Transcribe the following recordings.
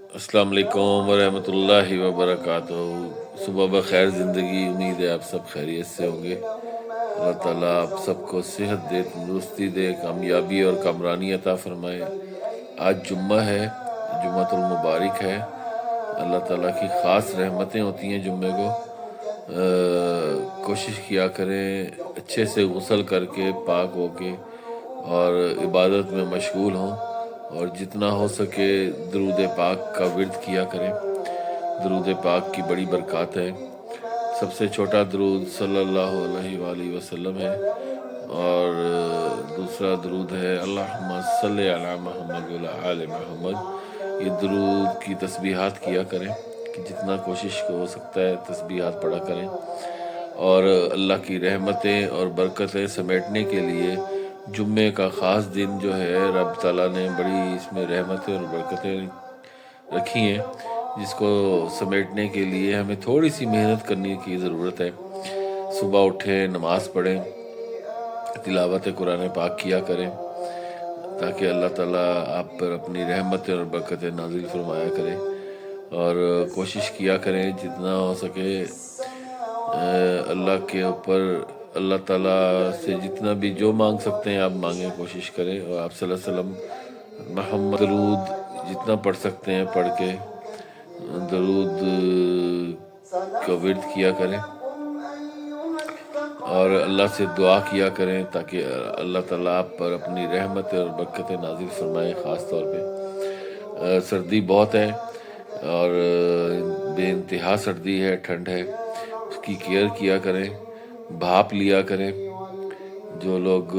अस्सलाम वालेकुम वरहमतुल्लाहि वबरकातुहू। सुबह बखैर ज़िंदगी, उम्मीद है आप सब खैरियत से होंगे। अल्लाह ताला आप सबको सेहत दे, तंदुरुस्ती दे, कामयाबी और कामरानी अता फरमाए। आज जुम्मा है, जुम्मतुल मुबारक है। अल्लाह ताला की ख़ास रहमतें होती हैं जुम्मे को। कोशिश किया करें अच्छे से गुस्ल करके, पाक होके और इबादत में मशगूल हों, और जितना हो सके दरूद पाक का विर्द किया करें। दरूद पाक की बड़ी बरकत है। सबसे छोटा दरूद सल्लल्लाहु अलैहि वसल्लम है, और दूसरा दरूद है अल्लाहुम्मा सल्लि अला मुहम्मद व अला आले मुहम्मद। ये दरूद की तस्बीहात किया करें कि जितना कोशिश हो सकता है तस्बीहात पढ़ा करें। और अल्लाह की रहमतें और बरकतें समेटने के लिए जुम्मे का ख़ास दिन जो है, रब ताला ने बड़ी इसमें रहमतें और बरकतें रखी हैं, जिसको समेटने के लिए हमें थोड़ी सी मेहनत करने की ज़रूरत है। सुबह उठें, नमाज़ पढ़ें, तिलावत कुरान पाक किया करें, ताकि अल्लाह ताला आप पर अपनी रहमतें और बरकतें नाजिल फरमाया करें। और कोशिश किया करें जितना हो सके अल्लाह के ऊपर, अल्लाह ताला से जितना भी जो मांग सकते हैं आप मांगें, कोशिश करें। और आप सल्लल्लाहु अलैहि वसल्लम मोहम्मद दरूद जितना पढ़ सकते हैं पढ़ के दरूद का विर्द किया करें, और अल्लाह से दुआ किया करें ताकि अल्लाह ताला आप पर अपनी रहमत और बरकतें नाजिल फरमाएँ। ख़ास तौर पे सर्दी बहुत है और बेइंतहा सर्दी है, ठंड है, उसकी केयर किया करें, भाप लिया करें। जो लोग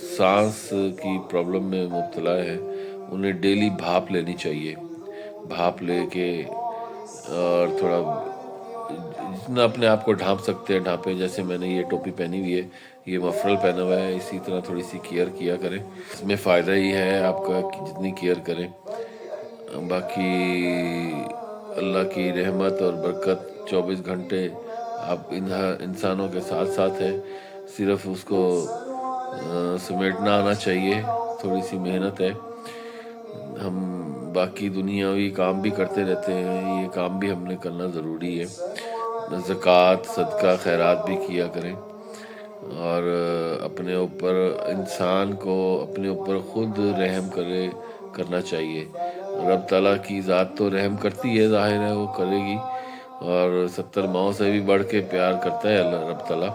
सांस की प्रॉब्लम में मुब्तला हैं उन्हें डेली भाप लेनी चाहिए। भाप लेके और थोड़ा जितना अपने आप को ढांप सकते हैं ढांपें। जैसे मैंने ये टोपी पहनी हुई है, ये मफरल पहना हुआ है, इसी तरह थोड़ी सी केयर किया करें। इसमें फ़ायदा ही है आपका कि जितनी केयर करें। बाकी अल्लाह की रहमत और बरकत 24 घंटे आप इंसानों के साथ साथ है, सिर्फ उसको समेटना आना चाहिए। थोड़ी सी मेहनत है। हम बाकी दुनियावी काम भी करते रहते हैं, ये काम भी हमने करना ज़रूरी है। ज़कात, सदका, खैरात भी किया करें, और अपने ऊपर इंसान को अपने ऊपर ख़ुद रहम करना चाहिए। रब ताला की ज़ात तो रहम करती है, ज़ाहिर है वो करेगी, और 70 माओं से भी बढ़ के प्यार करता है अल्लाह रब ताला।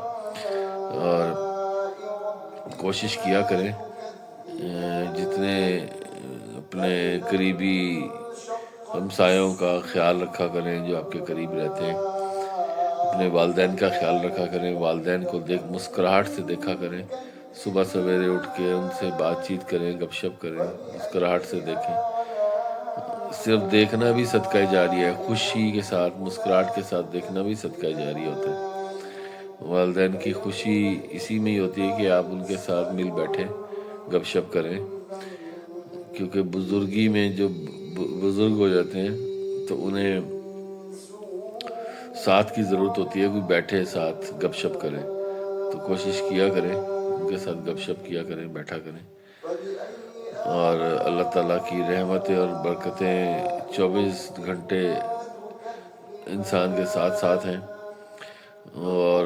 और कोशिश किया करें जितने अपने करीबी हमसायों का ख्याल रखा करें जो आपके करीब रहते हैं। अपने वालदैन का ख्याल रखा करें, वालदैन को मुस्कुराहट से देखा करें। सुबह सवेरे उठ के उनसे बातचीत करें, गपशप करें, मुस्कुराहट से देखें। सिर्फ देखना भी सदका जारी है, खुशी के साथ, मुस्कुराहट के साथ देखना भी सदका जारी होता है। वालदैन की खुशी इसी में ही होती है कि आप उनके साथ मिल बैठें, गपशप करें, क्योंकि बुजुर्गी में जो बुजुर्ग हो जाते हैं तो उन्हें साथ की ज़रूरत होती है, कोई बैठे साथ गपशप करें। तो कोशिश किया करें उनके साथ गपशप किया करें, बैठा करें। और अल्लाह ताला की रहमतें और बरकतें 24 घंटे इंसान के साथ साथ हैं। और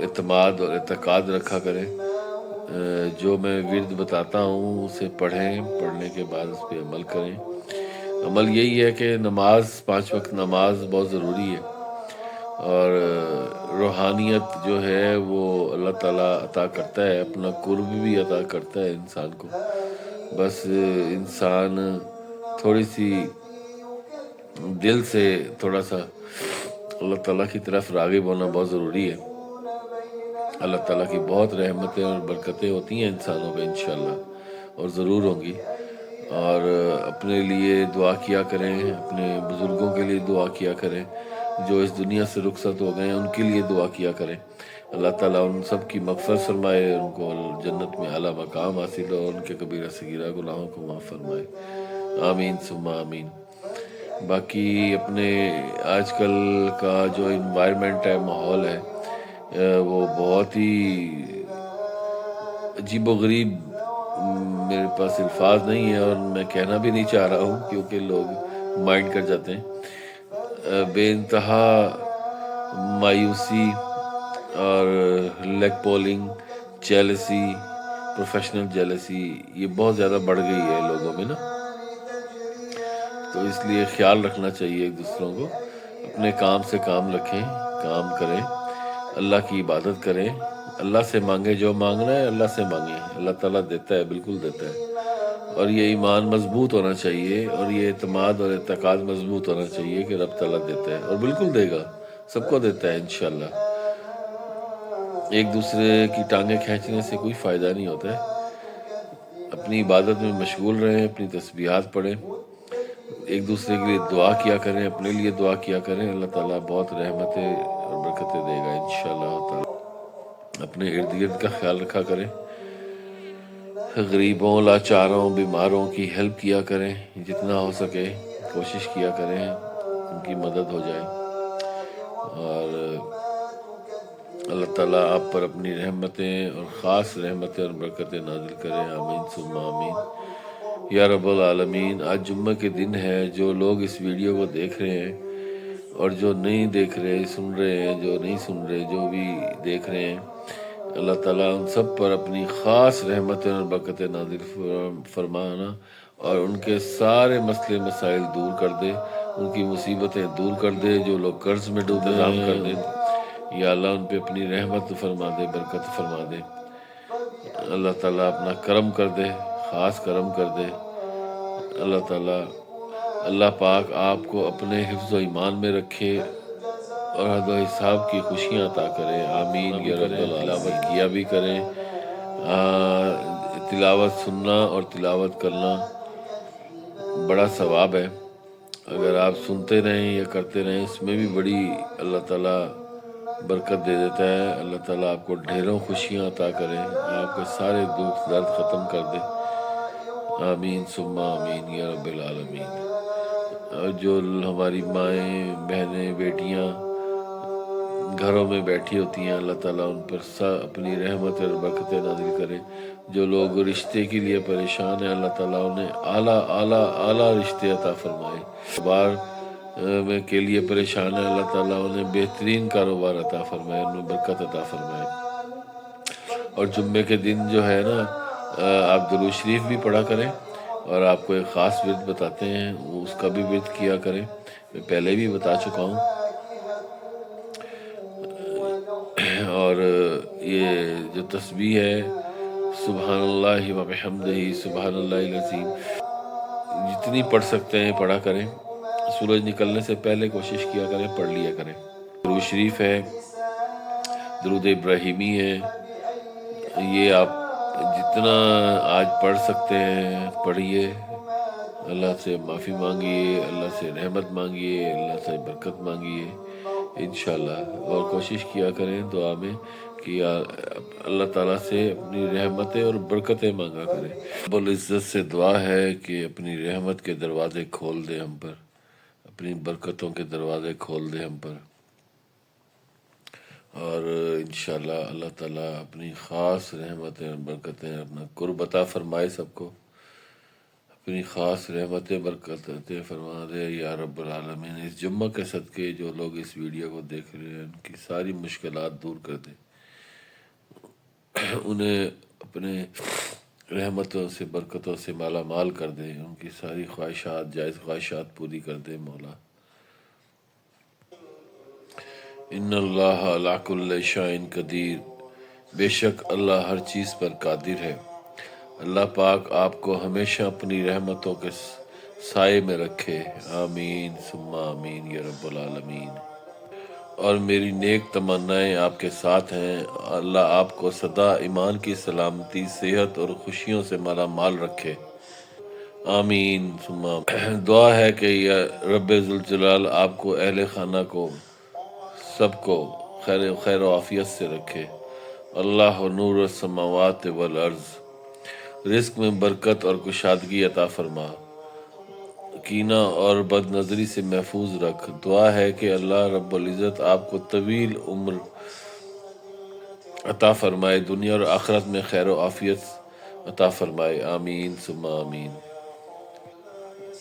इत्मीनान और एतक़ाद रखा करें। जो मैं विर्द बताता हूँ उसे पढ़ें, पढ़ने के बाद उस पर अमल करें। अमल यही है कि नमाज, 5 वक्त नमाज बहुत ज़रूरी है, और रूहानियत जो है वो अल्लाह ताला अता करता है, अपना कुर्ब भी अता करता है इंसान को। बस इंसान थोड़ी सी दिल से थोड़ा सा अल्लाह ताला की तरफ राग़िब होना बहुत ज़रूरी है। अल्लाह ताला की बहुत रहमतें और बरकतें होती हैं इंसानों पे इंशाअल्लाह, और ज़रूर होंगी। और अपने लिए दुआ किया करें, अपने बुज़ुर्गों के लिए दुआ किया करें, जो इस दुनिया से रुखसत हो गए हैं उनके लिए दुआ किया करें। अल्लाह ताला उन सब की मग़फ़िरत फरमाए, उनको जन्नत में आला मकाम हासिल हो, उनके कबीरा सगीरा गुनाहों को माफ़ फरमाए। आमीन सुम्मा आमीन। बाकी अपने आजकल का जो इन्वायरमेंट है, माहौल है, वो बहुत ही अजीबोगरीब, मेरे पास अल्फाज नहीं है और मैं कहना भी नहीं चाह रहा हूँ, क्योंकि लोग مائنڈ کر جاتے ہیں۔ بے انتہا مایوسی اور leg pulling, jealousy, professional jealousy, یہ بہت زیادہ بڑھ گئی ہے لوگوں میں نا۔ تو اس لیے خیال رکھنا چاہیے ایک دوسروں کو، اپنے کام سے کام رکھیں، کام کریں، اللہ کی عبادت کریں، اللہ سے مانگیں، جو مانگنا ہے اللہ سے مانگیں، اللہ تعالیٰ دیتا ہے، بالکل دیتا ہے۔ اور یہ ایمان مضبوط ہونا چاہیے، اور یہ اعتماد اور اعتقاد مضبوط ہونا چاہیے کہ رب تعالیٰ دیتا ہے اور بالکل دے گا، سب کو دیتا ہے انشاءاللہ۔ ایک دوسرے کی ٹانگیں کھینچنے سے کوئی فائدہ نہیں ہوتا ہے۔ اپنی عبادت میں مشغول رہیں، اپنی تسبیحات پڑھیں، ایک دوسرے کے لیے دعا کیا کریں، اپنے لیے دعا کیا کریں، اللہ تعالیٰ بہت رحمتیں اور برکتیں دے گا انشاءاللہ تعالیٰ۔ اپنے ارد گرد کا خیال رکھا کریں، غریبوں، لاچاروں، بیماروں کی ہیلپ کیا کریں، جتنا ہو سکے کوشش کیا کریں ان کی مدد ہو جائے، اور اللہ تعالیٰ آپ پر اپنی رحمتیں اور خاص رحمتیں اور برکتیں نازل کریں، آمین ثم آمین یا رب العالمین۔ آج جمعہ کے دن ہے، جو لوگ اس ویڈیو کو دیکھ رہے ہیں اور جو نہیں دیکھ رہے، سن رہے ہیں، جو نہیں سن رہے، جو بھی دیکھ رہے ہیں، اللہ تعالیٰ ان سب پر اپنی خاص رحمتیں اور برکتیں نازل فرمانا، اور ان کے سارے مسئلے مسائل دور کر دے، ان کی مصیبتیں دور کر دے، جو لوگ قرض میں ڈوبے انتظام کر دے، یا اللہ ان پہ اپنی رحمت فرما دے، برکت فرما دے، اللہ تعالیٰ اپنا کرم کر دے، خاص کرم کر دے، اللہ تعالیٰ اللہ پاک آپ کو اپنے حفظ و ایمان میں رکھے اور حد و حساب کی خوشیاں عطا کرے، آمین یا رب العالمین۔ تلاوت کیا بھی کریں، تلاوت سننا اور تلاوت کرنا بڑا ثواب ہے، اگر آپ سنتے رہیں یا کرتے رہیں، اس میں بھی بڑی اللہ تعالیٰ برکت دے دیتا ہے۔ اللہ تعالیٰ آپ کو ڈھیروں خوشیاں عطا کرے، آپ کے سارے دکھ درد ختم کر دے، آمین ثم آمین یا رب العالمین۔ اور جو ہماری مائیں، بہنیں، بیٹیاں گھروں میں بیٹھی ہوتی ہیں، اللہ تعالیٰ ان پر اپنی رحمت اور برکتیں نازل کرے۔ جو لوگ رشتے کے لیے پریشان ہیں، اللہ تعالیٰ انہیں اعلیٰ رشتے عطا فرمائے۔ کاروبار کے لیے پریشان ہے، اللہ تعالیٰ انہیں بہترین کاروبار عطا فرمائے، ان میں برکت عطا فرمائے۔ اور جمعے کے دن جو ہے نا، آپ درود شریف بھی پڑھا کریں، اور آپ کو ایک خاص ورد بتاتے ہیں، اس کا بھی ورد کیا کریں، میں پہلے بھی بتا چکا ہوں۔ اور یہ جو تسبیح ہے، سبحان اللہ و بحمدہ سبحان اللہ العظیم، جتنی پڑھ سکتے ہیں پڑھا کریں۔ سورج نکلنے سے پہلے کوشش کیا کریں، پڑھ لیا کریں۔ درود شریف ہے، درود ابراہیمی ہے، یہ آپ جتنا آج پڑھ سکتے ہیں پڑھیے، اللہ سے معافی مانگیے، اللہ سے رحمت مانگیے، اللہ سے برکت مانگیے انشاءاللہ، اور کوشش کیا کریں دعا میں کہ اللہ تعالیٰ سے اپنی رحمتیں اور برکتیں مانگا کریں۔ رب العزت سے دعا ہے کہ اپنی رحمت کے دروازے کھول دے ہم پر، اپنی برکتوں کے دروازے کھول دے ہم پر، اور انشاءاللہ اللہ تعالیٰ اپنی خاص رحمتیں اور برکتیں، اپنا قرب عطا فرمائے، سب کو اپنی خاص رحمتیں برکتیں فرما دے یا رب العالمین۔ اس جمعہ کے صدقے جو لوگ اس ویڈیو کو دیکھ رہے ہیں، ان کی ساری مشکلات دور کر دے، انہیں اپنے رحمتوں سے، برکتوں سے مالا مال کر دے، ان کی ساری خواہشات، جائز خواہشات پوری کر دے مولا۔ ان اللہ علی کل شیء قدیر، بے شک اللہ ہر چیز پر قادر ہے۔ اللہ پاک آپ کو ہمیشہ اپنی رحمتوں کے سائے میں رکھے، آمین ثم آمین یا رب العالمین۔ اور میری نیک تمنائیں آپ کے ساتھ ہیں، اللہ آپ کو سدا ایمان کی سلامتی، صحت اور خوشیوں سے مالا مال رکھے، آمین ثم آمین۔ دعا ہے کہ یا رب ذوالجلال آپ کو، اہل خانہ کو، سب کو خیر و عافیت سے رکھے۔ اللہ نور السماوات والارض، رزق میں برکت اور کشادگی عطا فرما، کینہ اور بد نظری سے محفوظ رکھ۔ دعا ہے کہ اللہ رب العزت آپ کو طویل عمر عطا فرمائے، دنیا اور آخرت میں خیر و عافیت عطا فرمائے، آمین ثم آمین۔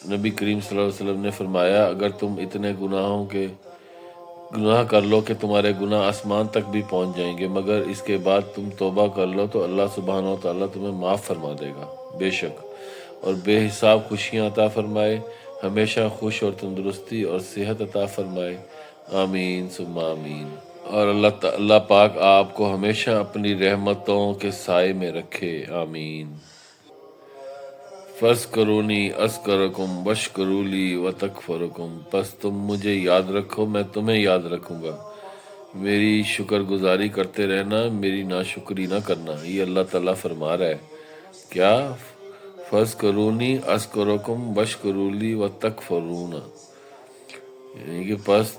नबी करीम सल्लल्लाहु अलैहि वसल्लम ने फरमाया, अगर तुम इतने गुनाह कर लो कि तुम्हारे गुनाह आसमान तक भी पहुंच जाएंगे, मगर इसके बाद तुम तौबा कर लो तो अल्लाह सुब्हानहू व तआला तुम्हें माफ़ फरमा देगा बेशक, और बेहिसाब खुशियाँ अता फरमाए, हमेशा खुश और तंदुरुस्ती और सेहत अता फरमाए। आमीन सुम्मा आमीन। और अल्लाह पाक आपको हमेशा अपनी रहमतों के साए में रखे। आमीन। फस करूनी अस्करकुम वशकरूली व तकफरकुम, बस तुम मुझे याद रखो, मैं तुम्हें याद रखूँगा। मेरी शुक्रगुजारी करते रहना, मेरी नाशुक्री ना करना। ये अल्लाह ताला फरमा रहा है। क्या? फस करूनी अस्करकुम वशकरूली व तकफरूना, यानी कि बस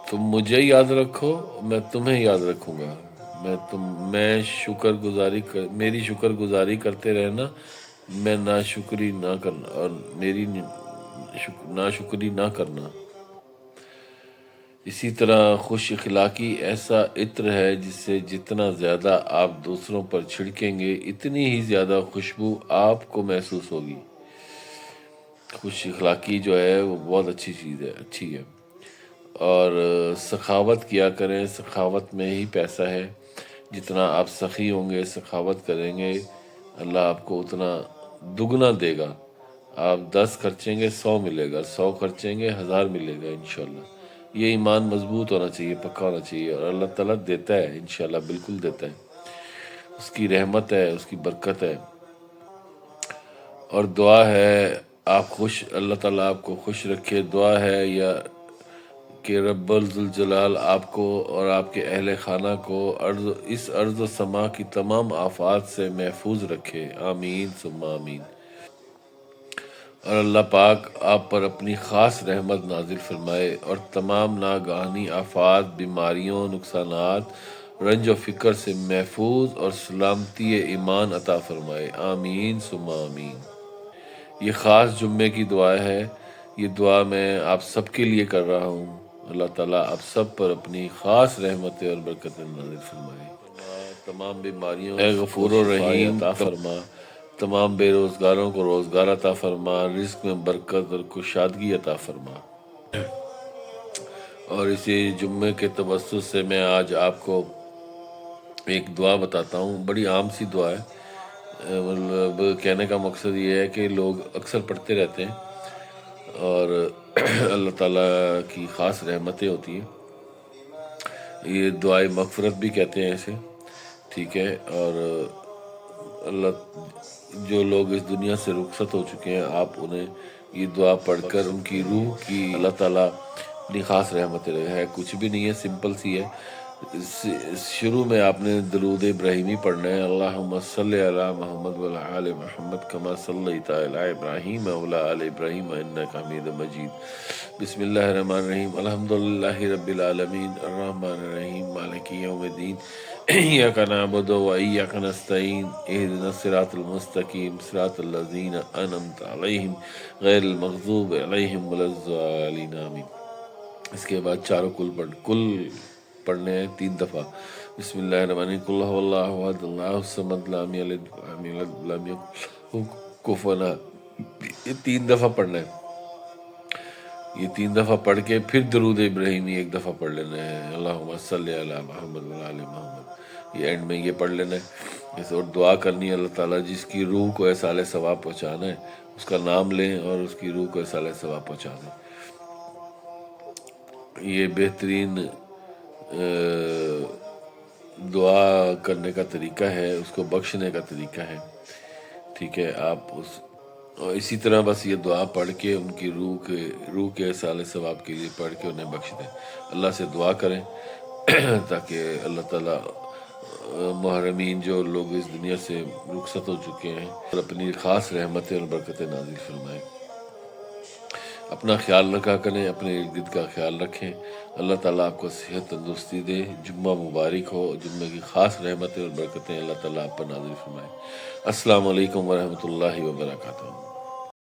तुम मुझे याद रखो, मैं तुम्हें याद रखूँगा। मेरी शुक्रगुजारी करते रहना, मैं नाशुक्री ना करना, और मेरी नाशुक्री ना करना। इसी तरह खुश इखलाकी ऐसा इत्र है जिससे जितना ज़्यादा आप दूसरों पर छिड़केंगे, इतनी ही ज़्यादा खुशबू आपको महसूस होगी। खुश इखलाकी जो है वो बहुत अच्छी चीज़ है, अच्छी है। और सखावत किया करें, सखावत में ही पैसा है। जितना आप सखी होंगे, सखावत करेंगे, अल्लाह आपको उतना दुगना देगा। आप 10 खर्चेंगे 100 मिलेगा, 100 खर्चेंगे 1000 मिलेगा इंशाल्लाह। ये ईमान मजबूत होना चाहिए, पक्का होना चाहिए, और अल्लाह ताला देता है इंशाल्लाह, बिल्कुल देता है। उसकी रहमत है, उसकी बरकत है। और दुआ है अल्लाह ताला आपको खुश रखे। दुआ है या कि रब्बुल जुल जलाल आपको और आपके अहले खाना को इस अर्ज़ समा की तमाम आफात से महफूज रखे। आमीन सुम्मा आमीन। और अल्लाह पाक आप पर अपनी ख़ास रहमत नाजिल फरमाए और तमाम नागहानी आफात, बीमारियों, नुकसानात, रंज व फ़िक्र से महफूज और सलामती ईमान अता फरमाए। आमीन सुम्मा आमीन। ये ख़ास जुम्मे की दुआ है। ये दुआ मैं आप सबके लिए कर रहा हूँ। अल्लाह ताला आप सब पर अपनी ख़ास रहमतें और बरकतें नाज़िल फरमाए। तमाम बीमारियों ए गफूर रहीम अता फरमा, तमाम बेरोज़गारों को रोज़गार अता फरमा, रिज़्क़ में बरकत और कुशादगी अता फरमा। और इसी जुम्मे के तवस्सुत से मैं आज आपको एक दुआ बताता हूँ। बड़ी आम सी दुआ है। मतलब कहने का मकसद ये है कि लोग अक्सर पढ़ते रहते हैं और अल्लाह ताला की ख़ास रहमतें होती हैं। ये दुआए मग़फ़िरत भी कहते हैं इसे, ठीक है। और अल्लाह जो लोग इस दुनिया से रुखसत हो चुके हैं, आप उन्हें ये दुआ पढ़कर उनकी रूह की अल्लाह ताला अपनी ख़ास रहमतें है। कुछ भी नहीं है, सिंपल सी है। शुरू में आपने दरूद इब्राहिमी पढ़ना है। अल्लाहुम्मा सल्लि अला मुहम्मद व अला आलि मुहम्मद कमा सल्लैता अला इब्राहीम व अला आलि इब्राहीम इन्नका हमीदुम मजीद। बिस्मिल्लाहिर रहमानिर रहीम। अल्हम्दुलिल्लाहि रब्बिल आलमीन अर्रहमानिर रहीम मालिकि यौमिद्दीन इय्याका नअबुदु व इय्याका नस्तईन इहदिनस सिरातल मुस्तकीम सिरातल लज़ीना अनअमता अलैहिम गैरिल मग़ज़ूबि अलैहिम वलज़्ज़ालिन आमीन। इसके बाद चारों कुल पढ़ने हैं 3 दफ़ा। बिस्मिल्लाहिर्रहमानिर्रहीम। कुल हुवल्लाहु अहद अल्लाहुस समद लम यलिद वलम यूलद वलम यकुल लहु कुफुवन अहद। ये 3 दफ़ा पढ़ना है। ये 3 दफ़ा पढ़ के फिर दरूद इब्राहिमी 1 दफ़ा पढ़ लेना है। अल्लाहुम्मा सल्लि अला मुहम्मद व अला आलि मुहम्मद। ये एंड में ये पढ़ लेना है। और दुआ करनी है अल्लाह ताला जिसकी रूह को ऐसाले सवाब पहुँचाना है, उसका नाम लें और उसकी रूह को ऐसाले सवाब पहुँचा दें। ये बेहतरीन दुआ करने का तरीका है, उसको बख्शने का तरीका है, ठीक है। आप और इसी तरह बस ये दुआ पढ़ के उनकी रूह के साले सवाब के लिए पढ़ के उन्हें बख्श दें। अल्लाह से दुआ करें ताकि अल्लाह ताला मुहर्रमीन जो लोग इस दुनिया से रुखसत हो चुके हैं और अपनी ख़ास रहमतें और बरकतें नाज़िल फरमाएँ। अपना ख्याल रखा करें, अपने इर्द गिर्द का ख्याल रखें। अल्लाह ताला आपको सेहत तंदुरुस्ती दे। जुम्मा मुबारक हो। जुम्मे की ख़ास रहमतें और बरकतें अल्लाह ताला आप पर नाज़िल फरमाए। अस्सलामु अलैकुम व रहमतुल्लाहि व बरकातुहू।